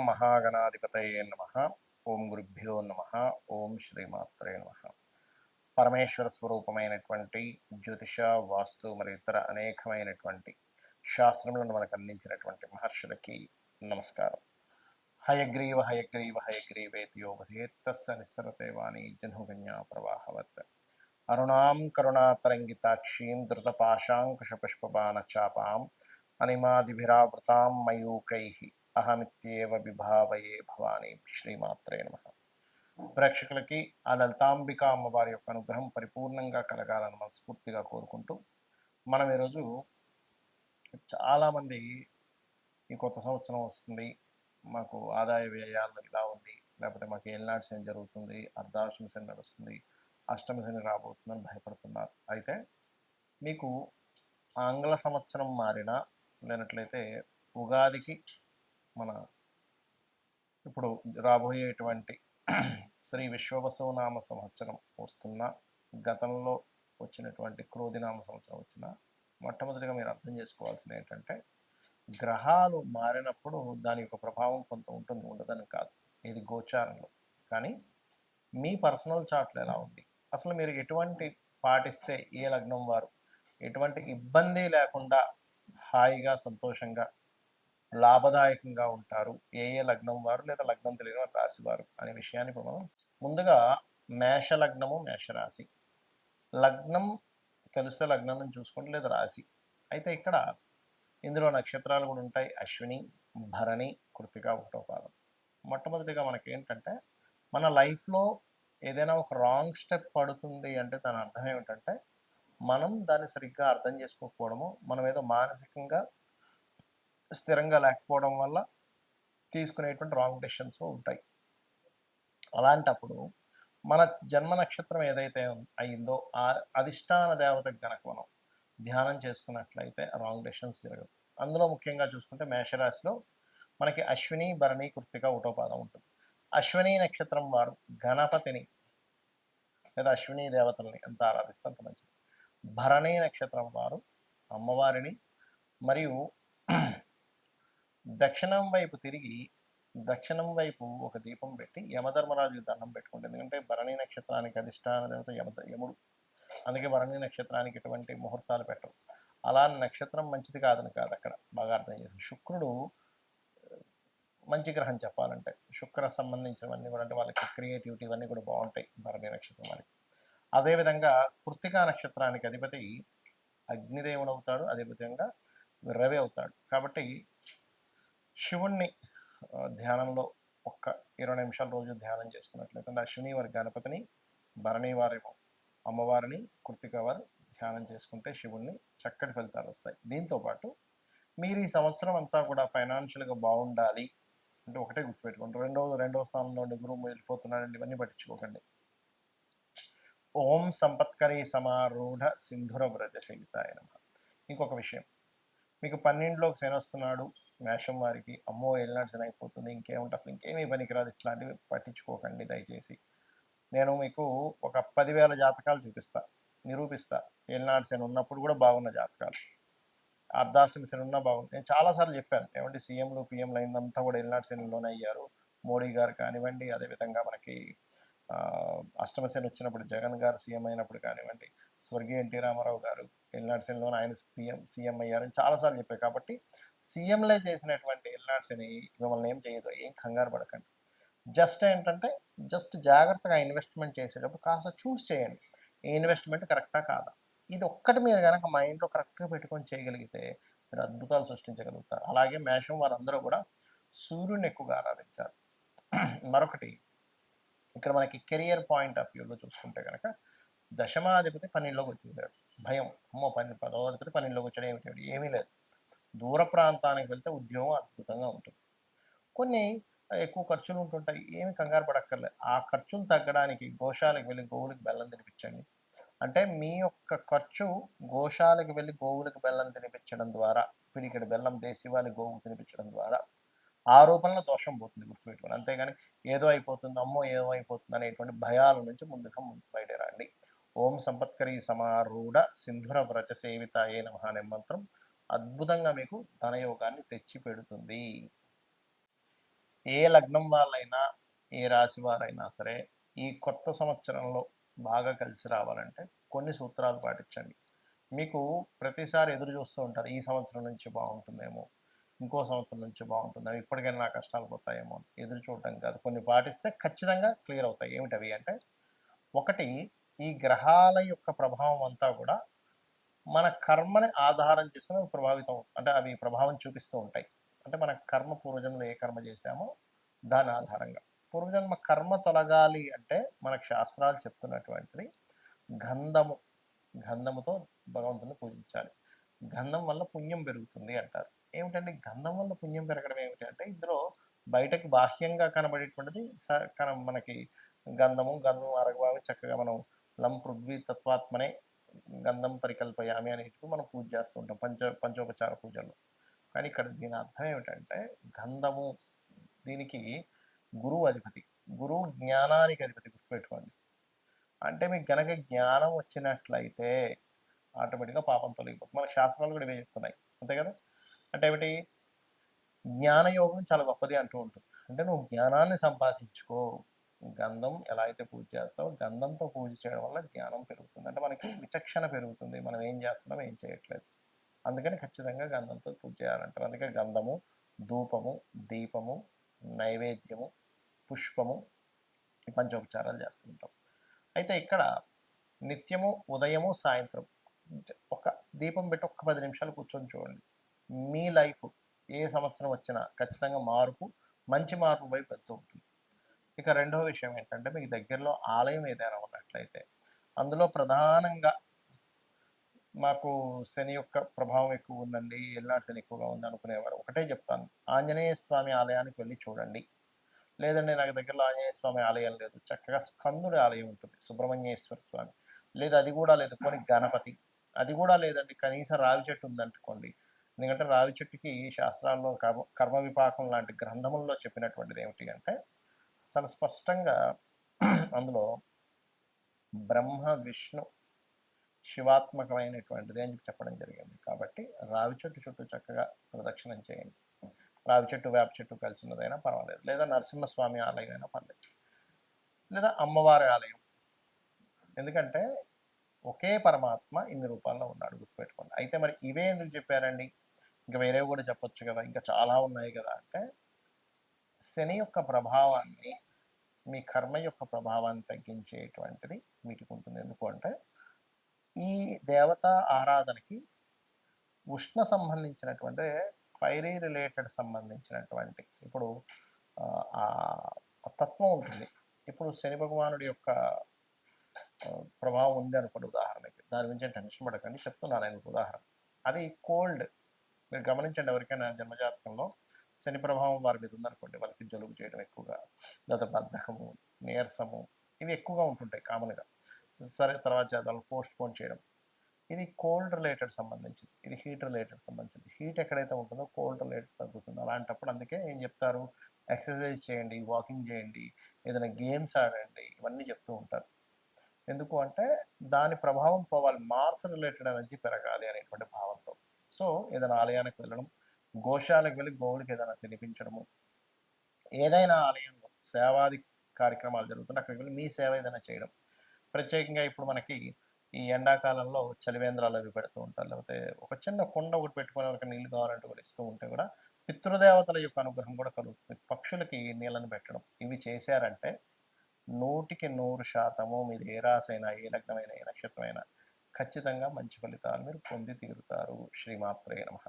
మహాగణాధిపతయే నమః. ఓం గురుభ్యో నమః. ఓం శ్రీమాత్రే నమః. పరమేశ్వర స్వరూపమైనటువంటి జ్యోతిష, వాస్తు మరియు ఇతర అనేకమైనటువంటి శాస్త్రములను మనకు అందించినటువంటి మహర్షులకి నమస్కారం. హయగ్రీవ హయగ్రీవ హయగ్రీవేతి యోగధేత్తస్స నిస్సరతే వాణి జన్హుగన్యా ప్రవాహవత్. అరుణాం కరుణాతరంగితాక్షీం ధృతపాశాంకుశపుష్పబాణచాపాం అనిమాదిభిరావృతాం మయూకైః అహమిత్యేవ విభావయే భవానీ. శ్రీమాత్రే నమః. ప్రేక్షకులకి ఆ లలితాంబిక అమ్మవారి యొక్క అనుగ్రహం పరిపూర్ణంగా కలగాలని మనస్ఫూర్తిగా కోరుకుంటూ, మనం ఈరోజు చాలామంది ఈ కొత్త సంవత్సరం వస్తుంది, మాకు ఆదాయ వ్యయాలు ఇలా ఉంది, లేకపోతే మాకు ఏలినాటి శని జరుగుతుంది, అర్ధాష్టమి శని నడుస్తుంది, అష్టమి శని రాబోతుందని భయపడుతున్నారు. అయితే మీకు ఆంగ్ల సంవత్సరం మారినా లేనట్లయితే ఉగాదికి మన ఇప్పుడు రాబోయేటువంటి శ్రీ విశ్వవసునామ సంవత్సరం వస్తున్న, గతంలో వచ్చినటువంటి క్రోధినామ సంవత్సరం వచ్చిన, మొట్టమొదటిగా మీరు అర్థం చేసుకోవాల్సింది ఏంటంటే, గ్రహాలు మారినప్పుడు దాని యొక్క ప్రభావం కొంత ఉంటుంది, ఉండదని కాదు. ఇది గోచారంలో. కానీ మీ పర్సనల్ చార్ట్లు ఎలా ఉంది, అసలు మీరు ఎటువంటి పాటిస్తే ఏ లగ్నం వారు ఎటువంటి ఇబ్బంది లేకుండా హాయిగా సంతోషంగా లాభదాయకంగా ఉంటారు, ఏ లగ్నం వారు లేదా లగ్నం తెలియని వారు రాశి వారు అనే విషయాన్ని ఇప్పుడు మనం ముందుగా మేష లగ్నము, మేషరాశి. లగ్నం తెలిస్తే లగ్నం నుంచి చూసుకోండి, లేదా రాశి. అయితే ఇక్కడ ఇందులో నక్షత్రాలు కూడా ఉంటాయి. అశ్విని, భరణి, కృతిక, ఒకటో పాదం. మొట్టమొదటిగా మనకి ఏంటంటే, మన లైఫ్లో ఏదైనా ఒక రాంగ్ స్టెప్ పడుతుంది అంటే దాని అర్థం ఏమిటంటే, మనం దాన్ని సరిగ్గా అర్థం చేసుకోకపోవడము, మనం ఏదో మానసికంగా స్థిరంగా లేకపోవడం వల్ల తీసుకునేటువంటి రాంగ్ డెసిషన్స్ ఉంటాయి. అలాంటప్పుడు మన జన్మ నక్షత్రం ఏదైతే అయిందో ఆ అధిష్టాన దేవతకు గనక మనం ధ్యానం చేసుకున్నట్లయితే రాంగ్ డెసిషన్స్ జరగదు. అందులో ముఖ్యంగా చూసుకుంటే మేషరాశిలో మనకి అశ్విని, భరణి, కృత్తిక, ఒకటో పాదం ఉంటుంది. అశ్విని నక్షత్రం వారు గణపతిని లేదా అశ్విని దేవతల్ని ఎంత ఆరాధిస్తే అంత మంచిది. భరణి నక్షత్రం వారు అమ్మవారిని, మరియు దక్షిణం వైపు తిరిగి దక్షిణం వైపు ఒక దీపం పెట్టి యమధర్మరాజు దండం పెట్టుకుంటుంది. ఎందుకంటే భరణి నక్షత్రానికి అధిష్టాన దేవత యముడు. అందుకే భరణి నక్షత్రానికి ఎటువంటి ముహూర్తాలు పెట్టరు. అలా నక్షత్రం మంచిది కాదని కాదు, అక్కడ బాగా అర్థం చేసి. శుక్రుడు మంచి గ్రహం చెప్పాలంటే, శుక్ర సంబంధించినవన్నీ కూడా, అంటే వాళ్ళకి క్రియేటివిటీ ఇవన్నీ కూడా బాగుంటాయి భరణి నక్షత్రం వారికి. అదేవిధంగా కృత్తికా నక్షత్రానికి అధిపతి అగ్నిదేవుడు అవుతాడు, అదేవిధంగా రవి అవుతాడు. కాబట్టి శివుణ్ణి ధ్యానంలో ఒక్క 20 నిమిషాల రోజు ధ్యానం చేసుకున్నట్లయితే, అశ్విని వారి గణపతిని, భరణి వారేమో అమ్మవారిని, కృత్తిక వారు ధ్యానం చేసుకుంటే శివుణ్ణి చక్కటి ఫలితాలు వస్తాయి. దీంతోపాటు మీరు ఈ సంవత్సరం అంతా కూడా ఫైనాన్షియల్గా బాగుండాలి అంటే ఒకటే గుర్తుపెట్టుకోండి, రెండవ స్థానంలో గురువు వెళ్ళిపోతున్నాడండి, ఇవన్నీ పట్టించుకోకండి. ఓం సంపత్కరీ సమారూఢ సింధుర వ్రజ సేవితాయ నమః. ఇంకొక విషయం, మీకు 12లోకి శని వస్తున్నాడు మేషం వారికి, అమ్మో ఏలినాటి శని అయిపోతుంది, ఇంకేముంటే అసలు ఇంకేమీ పనికిరాదు, ఇట్లాంటివి పట్టించుకోకండి దయచేసి. నేను మీకు ఒక 10,000 జాతకాలు నిరూపిస్తా. ఏలినాటి శని ఉన్నప్పుడు కూడా బాగున్న జాతకాలు, అర్ధాష్టమి శని ఉన్నా బాగుంది. నేను చాలాసార్లు చెప్పాను, ఏమంటే సీఎంలు పిఎంలు అయిందంతా కూడా ఏలినాటి శనిలోనే అయ్యారు. మోడీ గారు కానివ్వండి, అదేవిధంగా మనకి అష్టమ శని వచ్చినప్పుడు జగన్ గారు సీఎం అయినప్పుడు కానివ్వండి, స్వర్గీయ ఎన్టీ రామారావు గారు ఏలినాటి శనిలోనే ఆయన సీఎం అయ్యారని చాలాసార్లు చెప్పారు. కాబట్టి సీఎంలే చేసినటువంటి ఏలినాటి శని మిమ్మల్ని ఏం చేయదు, ఏం కంగారు పడకండి. జస్ట్ ఏంటంటే, జాగ్రత్తగా ఇన్వెస్ట్మెంట్ చేసేటప్పుడు కాస్త చూస్ చేయండి, ఈ ఇన్వెస్ట్మెంట్ కరెక్టా కాదా. ఇది ఒక్కటి మీరు కనుక మైండ్లో కరెక్ట్గా పెట్టుకొని చేయగలిగితే మీరు అద్భుతాలు సృష్టించగలుగుతారు. అలాగే మేషం వారందరూ కూడా సూర్యుని ఎక్కువగా ఆరాధించారు. మరొకటి, ఇక్కడ మనకి కెరియర్ పాయింట్ ఆఫ్ వ్యూలో చూసుకుంటే కనుక దశమాధిపతి 12లోకి వచ్చేసాడు. భయం, అమ్మో 10వ అధిపతి 12లోకి వచ్చాడు, ఏమీ లేదు. దూర ప్రాంతానికి వెళ్తే ఉద్యోగం అద్భుతంగా ఉంటుంది. కొన్ని ఎక్కువ ఖర్చులు ఉంటుంటాయి, ఏమి కంగారు పడక్కర్లేదు. ఆ ఖర్చులు తగ్గడానికి గోశాలకు వెళ్ళి గోవులకు బెల్లం తినిపించండి. అంటే మీ యొక్క ఖర్చు గోశాలకు వెళ్ళి గోవులకు బెల్లం తినిపించడం ద్వారా, పిడికెడు బెల్లం దేశీవాలి గోవుకు తినిపించడం ద్వారా ఆ రూపంలో దోషం పోతుంది, గుర్తుపెట్టుకోండి. అంతేగాని ఏదో అయిపోతుంది, అమ్మో ఏదో అయిపోతుంది అనేటువంటి భయాల నుంచి ముందుకు బయటరండి. ఓం సంపత్కరీ సమారూఢ సింధుర వ్రజ సేవితాయే నమః అనే మంత్రం అద్భుతంగా మీకు ధనయోగాన్ని తెచ్చి పెడుతుంది. ఏ లగ్నం వాళ్ళైనా ఏ రాశి వారైనా సరే ఈ కొత్త సంవత్సరంలో బాగా కలిసి రావాలంటే కొన్ని సూత్రాలు పాటించండి. మీకు ప్రతిసారి ఎదురు చూస్తూ ఉంటారు ఈ సంవత్సరం నుంచి బాగుంటుందేమో, ఇంకో సంవత్సరం నుంచి బాగుంటుందేమో, ఇప్పటికైనా నా కష్టాలు పోతాయేమో ఎదురు చూడటం కాదు, కొన్ని పాటిస్తే ఖచ్చితంగా క్లియర్ అవుతాయి. ఏమిటవి అంటే, ఒకటి, ఈ గ్రహాల యొక్క ప్రభావం అంతా కూడా మన కర్మని ఆధారం చేసుకుని ప్రభావితం, అంటే అవి ప్రభావం చూపిస్తూ ఉంటాయి. అంటే మన కర్మ, పూర్వజన్మలో ఏ కర్మ చేశామో దాని ఆధారంగా పూర్వజన్మ కర్మ తొలగాలి అంటే మనకు శాస్త్రాలు చెప్తున్నటువంటిది గంధము, గంధముతో భగవంతుని పూజించాలి. గంధం వల్ల పుణ్యం పెరుగుతుంది అంటారు. ఏమిటంటే గంధం వల్ల పుణ్యం పెరగడం ఏమిటి అంటే, ఇందులో బయటకి బాహ్యంగా కనబడేటువంటిది మనకి గంధం అరగబావి చక్కగా మనం లం పృథ్వీ తత్వాత్మనే గంధం పరికల్పయామి అనేటివి మనం పూజ చేస్తూ ఉంటాం పంచోపచార పూజల్లో. కానీ ఇక్కడ దీని అర్థం ఏమిటంటే, గంధము దీనికి గురువు అధిపతి, గురువు జ్ఞానానికి అధిపతి, గుర్తుపెట్టుకోండి. అంటే మీకు గనక జ్ఞానం వచ్చినట్లయితే ఆటోమేటిక్గా పాపం తొలగిపోతుంది. మన శాస్త్రాలు కూడా ఇవే చెప్తున్నాయి, అంతే కదా. అంటే ఏమిటి, జ్ఞానయోగం చాలా గొప్పది అంటూ ఉంటుంది. అంటే నువ్వు జ్ఞానాన్ని సంపాదించుకో. గంధం ఎలా అయితే పూజ చేస్తావో గంధంతో పూజ చేయడం వల్ల జ్ఞానం పెరుగుతుంది. అంటే మనకి విచక్షణ పెరుగుతుంది, మనం ఏం చేస్తున్నాం ఏం చేయట్లేదు. అందుకని ఖచ్చితంగా గంధంతో పూజ చేయాలంటారు. అందుకే గంధము, ధూపము, దీపము, నైవేద్యము, పుష్పము, ఈ పంచోపచారాలు చేస్తుంటాం. అయితే ఇక్కడ నిత్యము ఉదయము సాయంత్రం ఒక దీపం పెట్టి ఒక్క 10 నిమిషాలు కూర్చొని చూడండి. మీ లైఫ్ ఏ సంవత్సరం వచ్చినా ఖచ్చితంగా మంచి మార్పు వైపు వెళ్తూ ఉంటుంది. ఇక రెండవ విషయం ఏంటంటే, మీకు దగ్గరలో ఆలయం ఏదైనా ఉన్నట్లయితే అందులో ప్రధానంగా మాకు శని యొక్క ప్రభావం ఎక్కువ ఉందండి, ఏలినాడు శని ఎక్కువగా ఉంది అనుకునేవారు ఒకటే చెప్తాను, ఆంజనేయ స్వామి ఆలయానికి వెళ్ళి చూడండి. లేదండి నాకు దగ్గరలో ఆంజనేయ స్వామి ఆలయం లేదు, చక్కగా స్కందుడి ఆలయం ఉంటుంది, సుబ్రహ్మణ్యేశ్వర స్వామి, లేదా అది కూడా లేదు కొన్ని గణపతి, అది కూడా లేదండి కనీసం రావి చెట్టు ఉందనుకోండి. ఎందుకంటే రావి చెట్టుకి శాస్త్రాల్లో కర్మ విపాకం లాంటి గ్రంథముల్లో చెప్పినటువంటిది ఏమిటి అంటే, చాలా స్పష్టంగా అందులో బ్రహ్మ విష్ణు శివాత్మకమైనటువంటిది అని చెప్పడం జరిగింది. కాబట్టి రావి చెట్టు చుట్టూ చక్కగా ప్రదక్షిణం చేయండి. రావి చెట్టు వేప చెట్టు కలిసి ఉన్నదైనా పర్వాలేదు, లేదా నరసింహస్వామి ఆలయం అయినా పర్లేదు, లేదా అమ్మవారి ఆలయం. ఎందుకంటే ఒకే పరమాత్మ ఇన్ని రూపాల్లో ఉన్నాడు, గుర్తుపెట్టుకోండి. అయితే మరి ఇవే ఎందుకు చెప్పారండి, ఇంకా వేరేవి కూడా చెప్పొచ్చు కదా, ఇంకా చాలా ఉన్నాయి కదా అంటే, శని యొక్క ప్రభావాన్ని, మీ కర్మ యొక్క ప్రభావాన్ని తగ్గించేటువంటిది వీటికి ఉంటుంది. ఎందుకు అంటే, ఈ దేవతా ఆరాధనకి ఉష్ణ సంబంధించినటువంటి, ఫైరీ రిలేటెడ్ సంబంధించినటువంటి ఇప్పుడు ఆ తత్వం ఉంటుంది. ఇప్పుడు శని భగవానుడి యొక్క ప్రభావం ఉంది అనుకోండి ఉదాహరణకి, దాని గురించి టెన్షన్ పడకండి, చెప్తున్నాను ఆయన ఉదాహరణ. అది కోల్డ్, మీరు గమనించండి, ఎవరికైనా జన్మజాతకంలో శని ప్రభావం వారి మీద ఉందనుకోండి, వాళ్ళకి జలుబు చేయడం ఎక్కువగా, లేదా బద్ధకము, నీరసము, ఇవి ఎక్కువగా ఉంటుంటాయి కామన్గా. సరే తర్వాత జాతకాలు పోస్ట్ పోన్ చేయడం, ఇది కోల్డ్ రిలేటెడ్ సంబంధించింది, ఇది హీట్ రిలేటెడ్ సంబంధించింది. హీట్ ఎక్కడైతే ఉంటుందో కోల్డ్ రిలేటెడ్ తగ్గుతుంది. అలాంటప్పుడు అందుకే ఏం చెప్తారు, ఎక్సర్సైజ్ చేయండి, వాకింగ్ చేయండి, ఏదైనా గేమ్స్ ఆడండి, ఇవన్నీ చెప్తూ ఉంటారు. ఎందుకు అంటే దాని ప్రభావం పోవాలి, మార్స్ రిలేటెడ్ ఎనర్జీ పెరగాలి అనేటువంటి భావంతో. సో ఏదైనా ఆలయానికి వెళ్ళడం, గోశాలకు వెళ్ళి గోవులకి ఏదైనా తినిపించడము, ఏదైనా ఆలయంలో సేవాది కార్యక్రమాలు జరుగుతుంటే అక్కడికి వెళ్ళి మీ సేవ ఏదైనా చేయడం. ప్రత్యేకంగా ఇప్పుడు మనకి ఈ ఎండాకాలంలో చలివేంద్రాలు అవి పెడుతూ ఉంటారు, లేకపోతే ఒక చిన్న కుండ ఒకటి పెట్టుకుని వాళ్ళకి నీళ్ళు కావాలంటే కూడా ఇస్తూ ఉంటే కూడా పితృదేవతల యొక్క అనుగ్రహం కూడా కలుగుతుంది. పక్షులకి నీళ్ళని పెట్టడం, ఇవి చేశారంటే 100% మీది ఏ రాశైనా, ఏ లగ్నమైనా, ఏ నక్షత్రమైనా ఖచ్చితంగా మంచి ఫలితాలు మీరు పొంది తీరుతారు. శ్రీమాత్రే నమః.